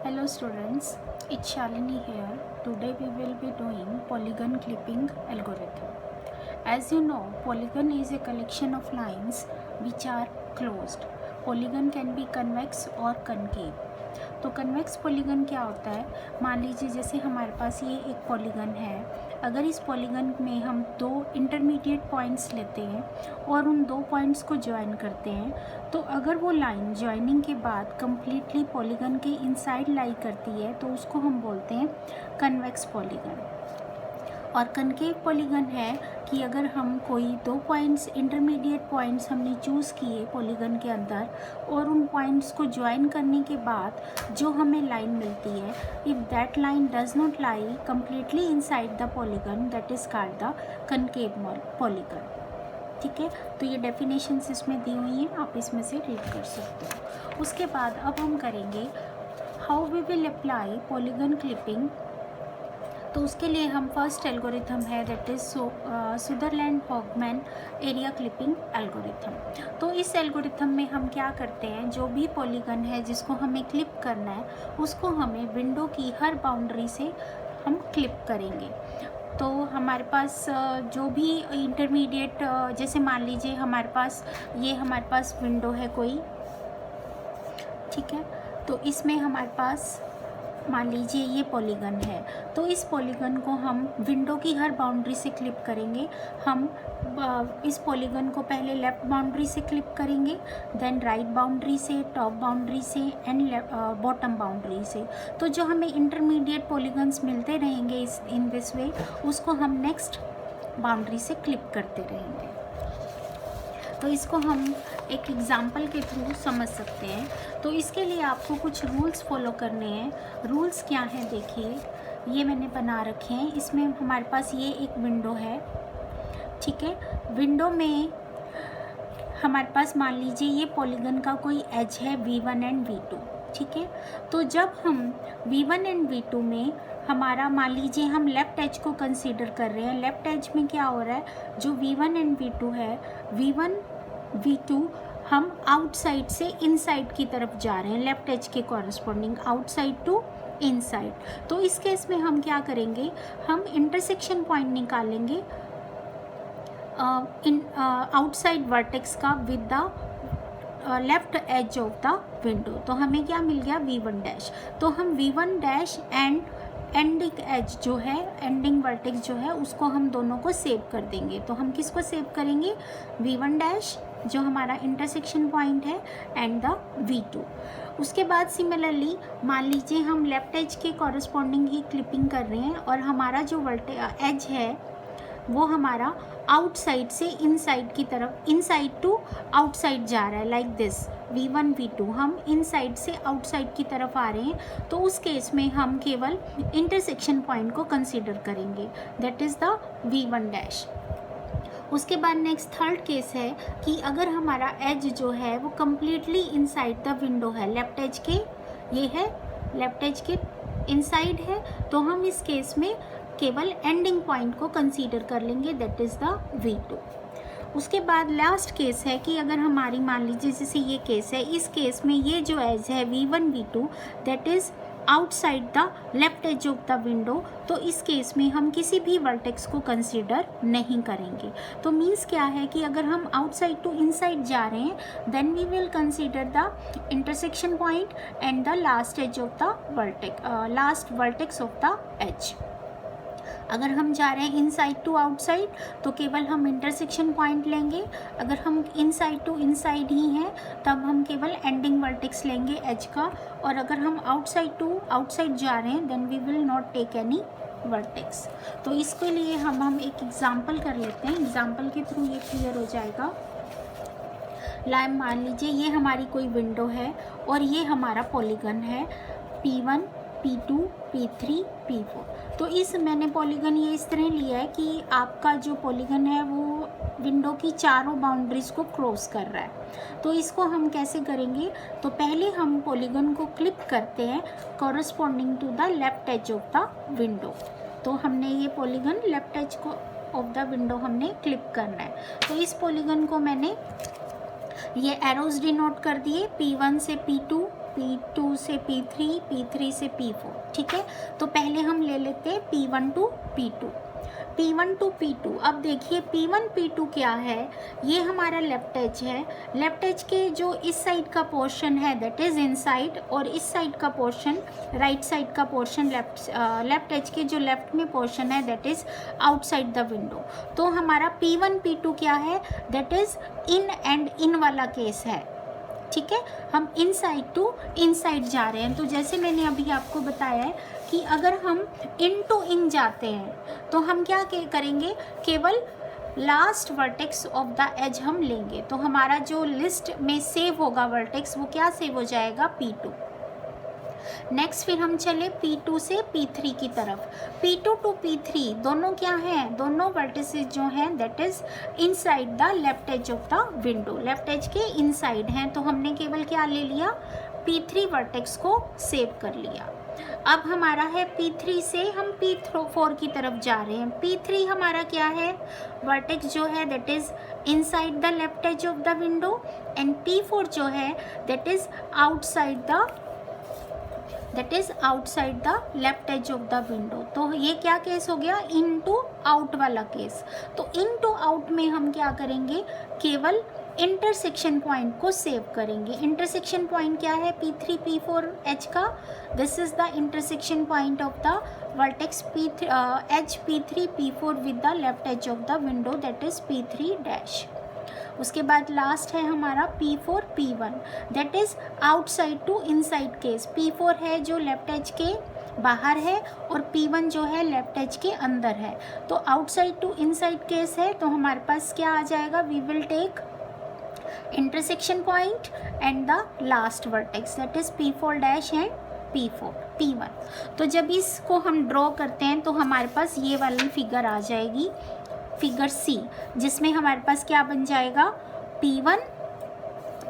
Hello students, it's Shalini here. Today we will be doing polygon clipping algorithm. As you know, polygon is a collection of lines which are closed. Polygon can be convex or concave. तो convex polygon क्या होता है? मान लीजिए जैसे हमारे पास ये एक पॉलीगन है, अगर इस पॉलीगन में हम दो इंटरमीडिएट पॉइंट्स लेते हैं और उन दो पॉइंट्स को ज्वाइन करते हैं, तो अगर वो लाइन ज्वाइनिंग के बाद कम्प्लीटली पॉलीगन के इनसाइड लाई करती है तो उसको हम बोलते हैं कन्वेक्स पॉलीगन। और कनकेव पॉलीगन है कि अगर हम कोई दो पॉइंट्स इंटरमीडिएट पॉइंट्स हमने चूज़ किए पॉलीगन के अंदर और उन पॉइंट्स को ज्वाइन करने के बाद जो हमें लाइन मिलती है, if that line does not lie completely inside the polygon, that is called the concave polygon. ठीक है, तो ये डेफिनेशंस इसमें दी हुई हैं, आप इसमें से रीड कर सकते हो। उसके बाद अब हम करेंगे how we will apply polygon clipping. तो उसके लिए हम फर्स्ट एल्गोरिथम है that is Sutherland Hodgman area clipping algorithm. तो इस एल्गोरिथम में हम क्या करते हैं, जो भी पॉलीगन है जिसको हमें क्लिप करना है उसको हमें विंडो की हर बाउंड्री से हम क्लिप करेंगे। तो हमारे पास जो भी इंटरमीडिएट, जैसे मान लीजिए हमारे पास विंडो है कोई, ठीक है, तो इसमें हमारे पास मान लीजिए ये पॉलीगन है, तो इस पॉलीगन को हम विंडो की हर बाउंड्री से क्लिप करेंगे। हम इस पॉलीगन को पहले लेफ़्ट बाउंड्री से क्लिप करेंगे, देन राइट बाउंड्री से, टॉप बाउंड्री से एंड बॉटम बाउंड्री से। तो जो हमें इंटरमीडिएट पॉलीगन्स मिलते रहेंगे इन दिस वे, उसको हम नेक्स्ट बाउंड्री से क्लिप करते रहेंगे। तो इसको हम एक एग्ज़ाम्पल के थ्रू समझ सकते हैं। तो इसके लिए आपको कुछ रूल्स फॉलो करने हैं। रूल्स क्या हैं देखिए, ये मैंने बना रखे हैं। इसमें हमारे पास ये एक विंडो है, ठीक है। विंडो में हमारे पास मान लीजिए ये पॉलीगन का कोई एज है V1 एंड V2, ठीक है। तो जब हम V1 एंड V2 में हमारा मान लीजिए हम लेफ़्ट एज को कंसीडर कर रहे हैं। लेफ़्ट एज में क्या हो रहा है, जो V1 एंड V2 है, V1 V2 हम आउटसाइड से इनसाइड की तरफ जा रहे हैं, लेफ़्ट एज के कॉरस्पॉन्डिंग आउटसाइड टू इनसाइड। तो इस केस में हम क्या करेंगे, हम इंटरसेक्शन पॉइंट निकालेंगे आउटसाइड वर्टेक्स का with the left edge of the window. तो हमें क्या मिल गया, V1 डैश। तो हम V1 dash and ending as जो है, एंडिंग वर्टेक्स जो है, उसको हम दोनों को सेव कर देंगे। तो हम किसको सेव करेंगे, V1 डैश जो हमारा इंटरसेक्शन पॉइंट है एंड द V2। उसके बाद सिमिलरली मान लीजिए हम लेफ्ट एज के कॉरस्पॉन्डिंग ही क्लिपिंग कर रहे हैं और हमारा जो एज है वो हमारा आउटसाइड से इनसाइड की तरफ, इनसाइड टू आउटसाइड जा रहा है, लाइक दिस V1 V2 हम इनसाइड से आउटसाइड की तरफ आ रहे हैं। तो उस केस में हम केवल इंटरसेक्शन पॉइंट को कंसीडर करेंगे, that is the V1 dash. उसके बाद नेक्स्ट थर्ड केस है कि अगर हमारा एज जो है वो कम्प्लीटली इनसाइड द विंडो है, लेफ्ट एज के, ये है लेफ्ट एज के इनसाइड है, तो हम इस केस में केवल एंडिंग पॉइंट को कंसीडर कर लेंगे, दैट इज़ द V2। उसके बाद लास्ट केस है कि अगर हमारी मान लीजिए जैसे ये केस है, इस केस में ये जो एज है V1 V2 that is outside the left edge of the window. तो इस केस में हम किसी भी वर्टेक्स को कंसीडर नहीं करेंगे। तो मीन्स क्या है कि अगर हम आउटसाइड टू इनसाइड जा रहे हैं then we will consider the intersection point and the last edge of the last vertex of the edge. अगर हम जा रहे हैं इनसाइड टू आउटसाइड तो केवल हम इंटरसेक्शन पॉइंट लेंगे। अगर हम इनसाइड टू इनसाइड ही हैं तब हम केवल एंडिंग वर्टेक्स लेंगे एज का। और अगर हम आउटसाइड टू आउटसाइड जा रहे हैं then we will not take any vertex. तो इसके लिए हम एक एग्जांपल कर लेते हैं, एग्जांपल के थ्रू ये क्लियर हो जाएगा। मान लीजिए ये हमारी कोई विंडो है और ये हमारा पॉलीगन है P1 P2 P3 P4। तो इस मैंने पॉलीगन ये इस तरह लिया है कि आपका जो पॉलीगन है वो विंडो की चारों बाउंड्रीज़ को क्रॉस कर रहा है। तो इसको हम कैसे करेंगे, तो पहले हम पॉलीगन को क्लिप करते हैं corresponding to the left edge of the window. तो हमने ये पॉलीगन लेफ्ट एज को ऑफ द विंडो हमने क्लिप करना है। तो इस पॉलीगन को मैंने ये एरोज डिनोट कर दिए P1 से P2 P2 से P3, P3 से P4, ठीक है। तो पहले हम ले लेते हैं P1 to P2, P1 to P2। अब देखिए P1 P2 क्या है, ये हमारा लेफ्ट एज है। लेफ्ट एज के जो इस साइड का पोर्शन है दैट इज़ इनसाइड, और इस साइड का पोर्शन राइट साइड का पोर्शन लेफ्ट एज के जो लेफ्ट में पोर्शन है that is outside the window. तो हमारा P1 P2 क्या है, that is in and in वाला केस है, ठीक है। हम इनसाइड टू इनसाइड जा रहे हैं। तो जैसे मैंने अभी आपको बताया है कि अगर हम इन टू इन जाते हैं तो हम क्या करेंगे, केवल last vertex of the edge हम लेंगे। तो हमारा जो लिस्ट में सेव होगा वर्टेक्स वो क्या सेव हो जाएगा, P2। नेक्स्ट फिर हम चले P2 से P3 की तरफ। P2 टू P3 दोनों क्या हैं, दोनों वर्टिसेस जो हैं that is inside the left edge of the window, left edge के इनसाइड हैं। तो हमने केवल क्या ले लिया, P3 वर्टेक्स को सेव कर लिया। अब हमारा है P3 से हम P4 की तरफ जा रहे हैं। P3 हमारा क्या है, वर्टेक्स जो है that is inside the left edge of the window, and P4 जो है that is outside the left edge of the window. तो ये क्या केस हो गया, इन टू आउट वाला केस। तो इन टू आउट में हम क्या करेंगे, केवल इंटरसेक्शन पॉइंट को सेव करेंगे। इंटरसेक्शन पॉइंट क्या है, P3 P4 एज का, this is the intersection point of the vertex edge P3 P4 with the left edge of the window that is P3 dash. उसके बाद लास्ट है हमारा P4 P1 that is outside to inside case. P4 है जो left edge के बाहर है और P1 जो है लेफ्ट एज के अंदर है। तो आउटसाइड टू इनसाइड केस है, तो हमारे पास क्या आ जाएगा, we will take intersection point and the last vertex that is P4 dash and P1। तो जब इसको हम ड्रॉ करते हैं तो हमारे पास ये वाली फिगर आ जाएगी, फिगर C, जिसमें हमारे पास क्या बन जाएगा, P1,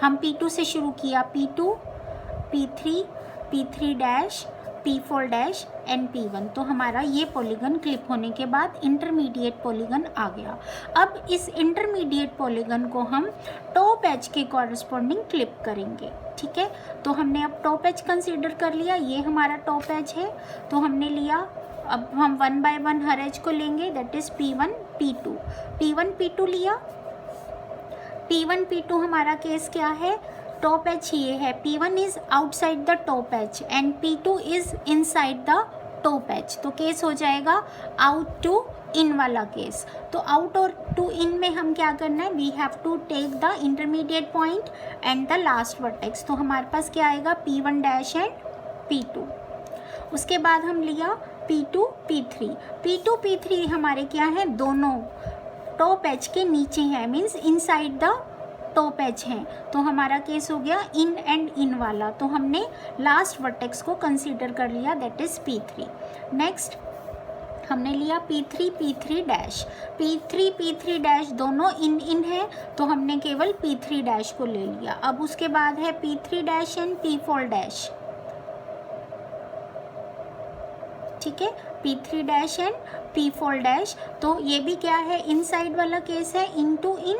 हम P2 से शुरू किया, P2 P3 dash P4 dash and P1। तो हमारा ये पॉलीगन क्लिप होने के बाद इंटरमीडिएट पॉलीगन आ गया। अब इस इंटरमीडिएट पॉलीगन को हम टॉप एज के कॉरस्पॉन्डिंग क्लिप करेंगे, ठीक है। तो हमने अब टॉप एज कंसीडर कर लिया, ये हमारा टॉप एज है। तो हमने लिया, अब हम 1 बाय 1 हर एज को लेंगे दैट इज़ P1 P2 लिया। P1 P2 हमारा केस क्या है, टॉप एज ये है, P1 is outside the top edge and P2 is inside the top edge. तो केस हो जाएगा आउट टू इन वाला केस। तो आउट और टू इन में हम क्या करना है, we have to take the intermediate point and the last vertex. तो हमारे पास क्या आएगा, P1 डैश एंड P2। उसके बाद हम लिया P2 P3 हमारे क्या है, दोनों टॉप एज के नीचे हैं, means inside the top edge हैं। तो हमारा केस हो गया इन एंड इन वाला। तो हमने लास्ट वर्टेक्स को कंसीडर कर लिया दैट इज़ P3। नेक्स्ट हमने लिया P3 डैश दोनों इन है, तो हमने केवल P3 डैश को ले लिया। अब उसके बाद है P3 dash and P4 dash, ठीक है, P3 dash and P4 dash. तो ये भी क्या है, इनसाइड वाला केस है, इन टू इन।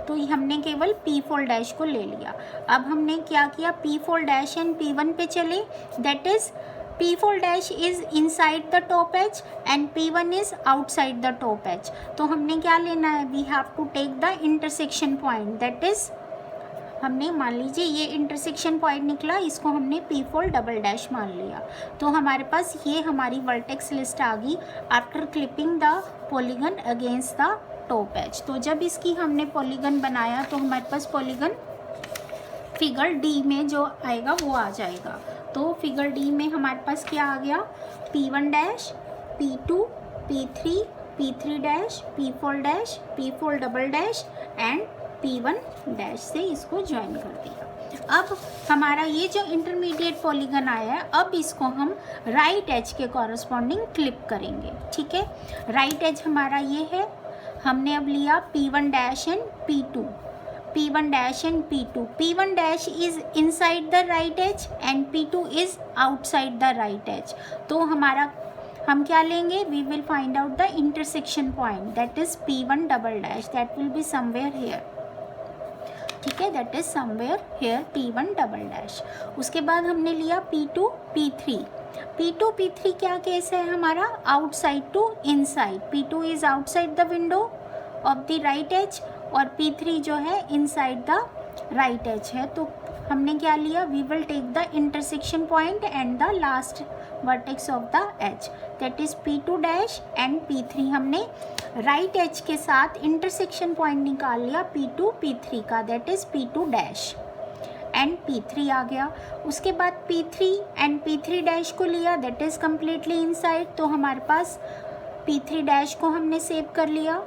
तो हमने केवल P4 डैश को ले लिया। अब हमने क्या किया, P4 डैश एंड P1 पे चले, that is P4 dash is inside the top edge and P1 is outside the top edge. तो हमने क्या लेना है, we have to take the intersection point that is, हमने मान लीजिए ये इंटरसेक्शन पॉइंट निकला, इसको हमने P4 डबल डैश मान लिया। तो हमारे पास ये हमारी वर्टेक्स लिस्ट आ गई after clipping the polygon against the top edge. तो जब इसकी हमने पॉलीगन बनाया तो हमारे पास पॉलीगन फिगर D में जो आएगा वो आ जाएगा। तो फिगर D में हमारे पास क्या आ गया, P1 dash P2 P3 dash P4 double dash and P1 dash से इसको ज्वाइन कर दिया। अब हमारा ये जो इंटरमीडिएट पॉलीगन आया है, अब इसको हम राइट एज के कॉरस्पॉन्डिंग क्लिप करेंगे, ठीक है। राइट एज हमारा ये है, हमने अब लिया P1 dash and P2 P1 dash is inside the right edge and P2 is outside the right edge. तो हमारा हम क्या लेंगे, we will find out the intersection point that is P1 double dash, that will be somewhere here. ठीक है, that is somewhere here P1 double dash. उसके बाद हमने लिया P2 P3। P2 P3 क्या केस है हमारा, outside to inside. P2 is outside the window of the right edge और P3 जो है इनसाइड द राइट एज है। तो हमने क्या लिया, we will take the intersection point and the last vertex of the edge, that is P2 dash and P3। हमने right as के साथ इंटरसेक्शन पॉइंट निकाल लिया P2 P3 का, that is P2 dash and P3 आ गया। उसके बाद P3 and P3 dash को लिया, दैट इज कम्प्लीटली इनसाइड। तो हमारे पास P3 डैश को हमने सेव कर लिया।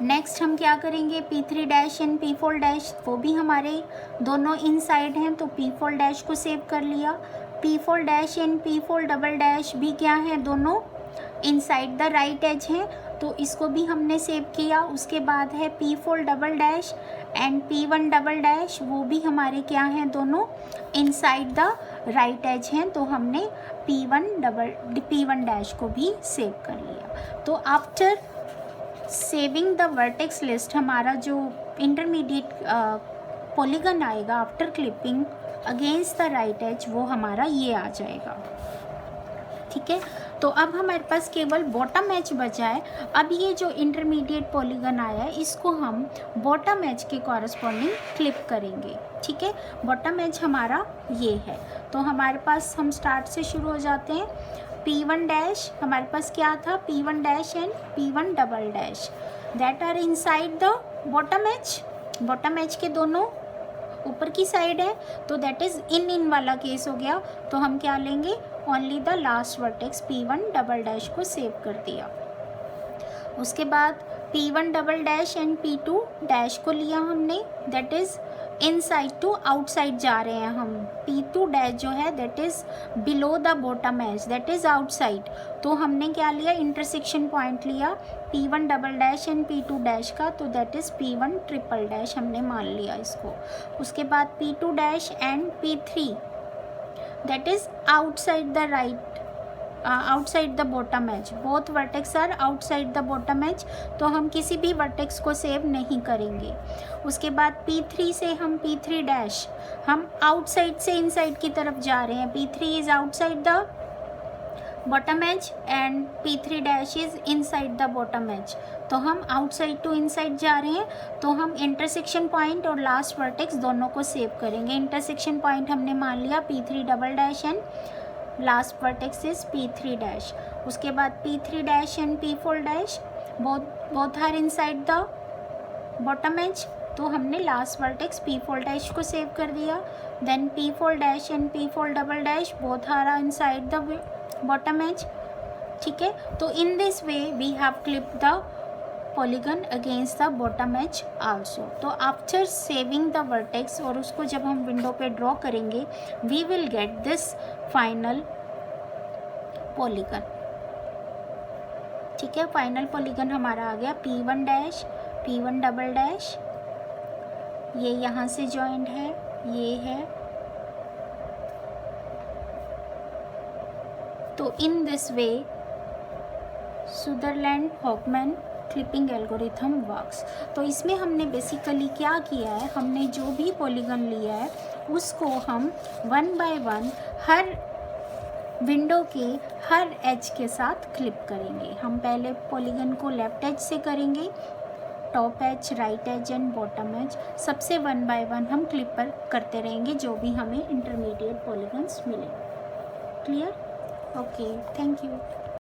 नेक्स्ट हम क्या करेंगे, P3 dash and P4 dash, वो भी हमारे दोनों इनसाइड हैं, तो P4 डैश को सेव कर लिया। P4 dash and P4 double dash भी क्या हैं, दोनों इनसाइड द राइट एज हैं, तो इसको भी हमने सेव किया। उसके बाद है P4 double dash and P1 double dash, वो भी हमारे क्या हैं, दोनों इनसाइड द राइट एज हैं, तो हमने P1 डैश को भी सेव कर लिया। तो after saving the vertex list, हमारा जो इंटरमीडिएट पॉलीगन आएगा after clipping against the right edge, वो हमारा ये आ जाएगा। ठीक है, तो अब हमारे पास केवल बॉटम एज बचा है। अब ये जो इंटरमीडिएट पॉलीगन आया है, इसको हम बॉटम एज के कॉरस्पॉन्डिंग क्लिप करेंगे। ठीक है, बॉटम एज हमारा ये है। तो हमारे पास हम स्टार्ट से शुरू हो जाते हैं। P1 डैश हमारे पास क्या था, P1 dash and P1 double dash that are inside the bottom edge. Bottom edge के दोनों ऊपर की साइड है, तो दैट इज इन वाला केस हो गया। तो हम क्या लेंगे, only the last vertex P1 double dash को सेव कर दिया। उसके बाद P1 double dash and P2 dash को लिया हमने, that is inside to outside जा रहे हैं हम। P2 डैश जो है that is below the bottom edge, that is outside. तो हमने क्या लिया, इंटरसेक्शन पॉइंट लिया P1 double dash and P2 dash का, तो that is P1 triple dash हमने मान लिया इसको। उसके बाद P2 dash and P3 that is outside the right, outside the bottom edge, both vertex are outside the bottom edge, तो हम किसी भी वर्टेक्स को सेव नहीं करेंगे। उसके बाद P3 से हम P3 डैश, हम आउटसाइड से इनसाइड की तरफ जा रहे हैं। P3 is outside the bottom edge and P3 dash is inside the bottom edge, तो हम आउटसाइड टू इनसाइड जा रहे हैं, तो हम इंटरसेक्शन पॉइंट और लास्ट वर्टेक्स दोनों को सेव करेंगे। इंटरसेक्शन पॉइंट हमने मान लिया P3 double dash and last vertex is P3 dash. उसके बाद P3 dash and P4 dash both are inside the bottom edge, तो हमने लास्ट वर्टेक्स P4 डैश को सेव कर दिया। Then P4 dash and P4 double dash both are inside the bottom edge. ठीक है, तो in this way we have clipped the polygon against the bottom edge also. तो after saving the vertex, और उसको जब हम विंडो पे draw करेंगे, we will get this final polygon. ठीक है, फाइनल पॉलीगन हमारा आ गया P1 dash P1 double dash, ये यहाँ से जॉइंट है, ये है। तो in this way Sutherland हॉकमैन clipping algorithm works. तो इसमें हमने बेसिकली क्या किया है, हमने जो भी पॉलीगन लिया है उसको हम 1 बाय 1 हर विंडो के हर एज के साथ क्लिप करेंगे। हम पहले पॉलीगन को लेफ्ट एज से करेंगे, top edge, right edge and bottom edge, सबसे 1 बाय 1 हम क्लिप करते रहेंगे जो भी हमें इंटरमीडिएट पॉलीगन्स मिले। क्लियर? Okay, thank you.